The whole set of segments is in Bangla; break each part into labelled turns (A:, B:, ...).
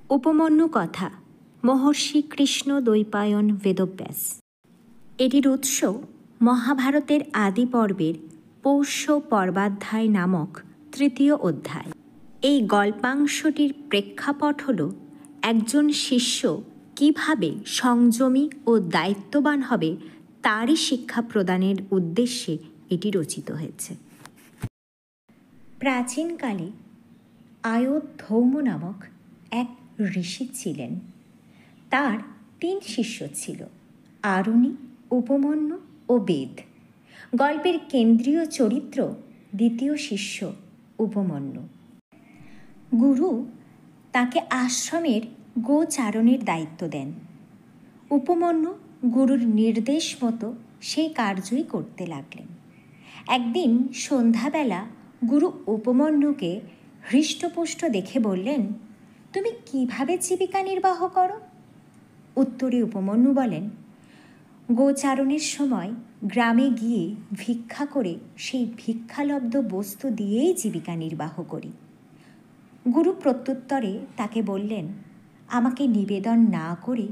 A: উপমন্যু কথা মহর্ষি কৃষ্ণ দ্বৈপায়ন বেদব্যাস। এটির উৎস মহাভারতের আদি পর্বের পৌষ্য পর্বাধ্যায় নামক তৃতীয় অধ্যায়। এই গল্পাংশটির প্রেক্ষাপট হল একজন শিষ্য কিভাবে সংযমী ও দায়িত্ববান হবে তারই শিক্ষা প্রদানের উদ্দেশ্যে এটি রচিত হয়েছে। প্রাচীনকালে আয়োধৌম নামক এক ঋষি ছিলেন। তার 3 শিষ্য ছিল, আরুণি, উপমন্যু ও বেদ। গল্পের কেন্দ্রীয় চরিত্র দ্বিতীয় শিষ্য উপমন্যু। গুরু তাকে আশ্রমের গোচারণের দায়িত্ব দেন। উপমন্যু গুরুর নির্দেশ মতো সেই কার্যই করতে লাগলেন। একদিন সন্ধ্যাবেলা গুরু উপমন্যুকে হৃষ্টপুষ্ট দেখে বললেন, তুমি কিভাবে জীবিকা নির্বাহ করো? উত্তরে উপমন্যু বলেন, গোচারণের সময় গ্রামে গিয়ে ভিক্ষা করে সেই ভিক্ষালব্ধ বস্তু দিয়েই জীবিকা নির্বাহ করি। গুরু প্রত্যুত্তরে তাকে বললেন, আমাকে নিবেদন না করে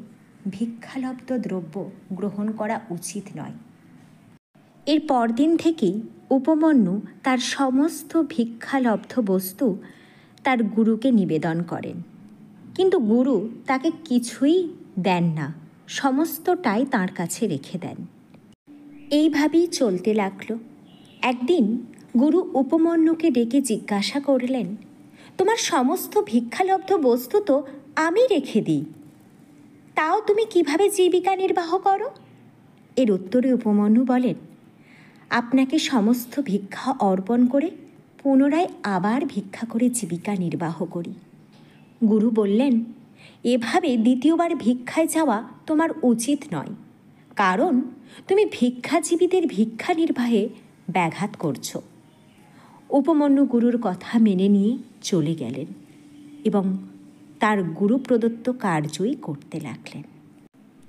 A: ভিক্ষালব্ধ দ্রব্য গ্রহণ করা উচিত নয়। এর পরদিন থেকেই উপমন্যু তার সমস্ত ভিক্ষালব্ধ বস্তু তার গুরুকে নিবেদন করেন, কিন্তু গুরু তাকে কিছুই দেন না, সমস্তটাই তার কাছে রেখে দেন। এইভাবেই চলতে লাগলো। একদিন গুরু উপমন্যুকে ডেকে জিজ্ঞাসা করলেন, তোমার সমস্ত ভিক্ষালব্ধ বস্তু তো আমি রেখে দিই, তাও তুমি কিভাবে জীবিকা নির্বাহ করো? এর উত্তরে উপমন্যু বলেন, আপনাকে সমস্ত ভিক্ষা অর্পণ করে পুনরায় আবার ভিক্ষা করে জীবিকা নির্বাহ করি। গুরু বললেন, এভাবে দ্বিতীয়বার ভিক্ষায় যাওয়া তোমার উচিত নয়, কারণ তুমি ভিক্ষাজীবীদের ভিক্ষা নির্বাহে ব্যাঘাত করছো। উপমন্যু গুরুর কথা মেনে নিয়ে চলে গেলেন এবং তার গুরু প্রদত্ত কার্যই করতে লাগলেন।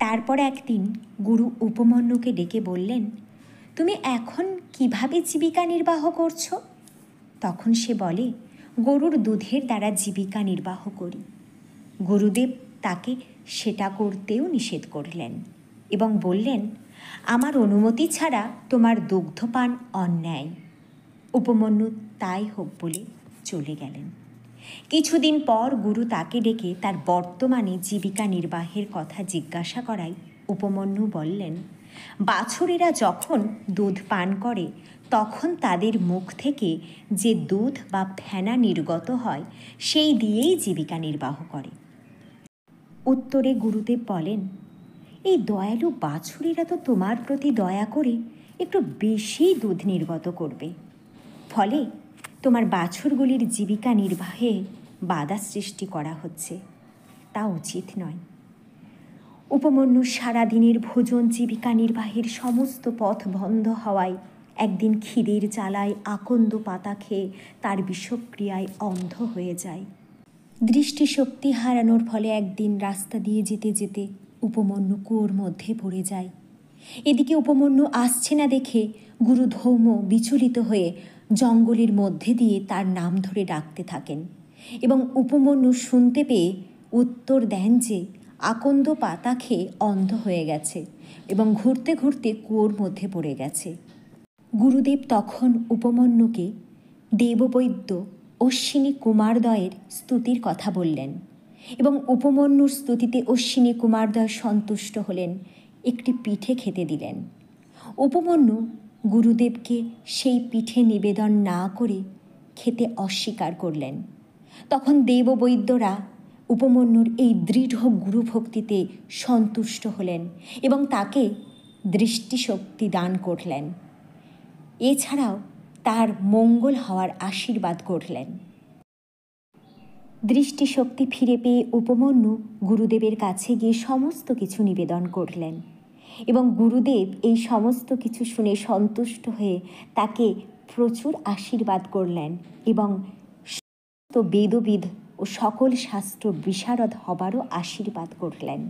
A: তারপর একদিন গুরু উপমন্যুকে ডেকে বললেন, তুমি এখন কিভাবে জীবিকা নির্বাহ করছো? তখন সে বলে, গরুর দুধের দ্বারা জীবিকা নির্বাহ করি। গুরুদেব তাকে সেটা করতেও নিষেধ করলেন এবং বললেন, আমার অনুমতি ছাড়া তোমার দুগ্ধপান অন্যায়। উপমন্যু তাই হোক বলে চলে গেলেন। কিছুদিন পর গুরু তাকে ডেকে তার বর্তমানে জীবিকা নির্বাহের কথা জিজ্ঞাসা করায় উপমন্যু বললেন, বাছুরেরা যখন দুধ পান করে তখন তাদের মুখ থেকে যে দুধ বা ফেনা নির্গত হয় সেই দিয়েই জীবিকা নির্বাহ করে। উত্তরে গুরুদেব বলেন, এই দয়ালু বাছুরেরা তো তোমার প্রতি দয়া করে একটু বেশি দুধ নির্গত করবে, ফলে তোমার বাছুরগুলির জীবিকা নির্বাহে বাধা সৃষ্টি করা হচ্ছে, তা উচিত নয়। উপমন্যু সারাদিনের ভোজন জীবিকা নির্বাহের সমস্ত পথ বন্ধ হওয়ায় একদিন খিদের জ্বালায় আকন্দ পাতা খেয়ে তার বিষক্রিয়ায় অন্ধ হয়ে যায়। দৃষ্টিশক্তি হারানোর ফলে একদিন রাস্তা দিয়ে যেতে যেতে উপমন্যু কুয়োর মধ্যে পড়ে যায়। এদিকে উপমন্যু আসছে না দেখে গুরু ধৌম বিচলিত হয়ে জঙ্গলের মধ্যে দিয়ে তার নাম ধরে ডাকতে থাকেন এবং উপমন্যু শুনতে পেয়ে উত্তর দেন যে আকন্দ পাতা খেয়ে অন্ধ হয়ে গেছে এবং ঘুরতে ঘুরতে কুয়োর মধ্যে পড়ে গেছে। গুরুদেব তখন উপমন্যুকে দেববৈদ্য অশ্বিনী কুমারদ্বয়ের স্তুতির কথা বললেন এবং উপমন্যুর স্তুতিতে অশ্বিনী কুমারদ্বয় সন্তুষ্ট হলেন, একটি পিঠে খেতে দিলেন। উপমন্যু গুরুদেবকে সেই পিঠে নিবেদন না করে খেতে অস্বীকার করলেন। তখন দেববৈদ্যরা উপমন্যুর এই দৃঢ় গুরুভক্তিতে সন্তুষ্ট হলেন এবং তাকে দৃষ্টিশক্তি দান করলেন। এছাড়াও তার মঙ্গল হওয়ার আশীর্বাদ করলেন। দৃষ্টিশক্তি ফিরে পেয়ে উপমন্যু গুরুদেবের কাছে গিয়ে সমস্ত কিছু নিবেদন করলেন এবং গুরুদেব এই সমস্ত কিছু শুনে সন্তুষ্ট হয়ে তাকে প্রচুর আশীর্বাদ করলেন এবং সমস্ত বেদবিদ ও সকল শাস্ত্র বিশারদ হবারও আশীর্বাদ করলেন।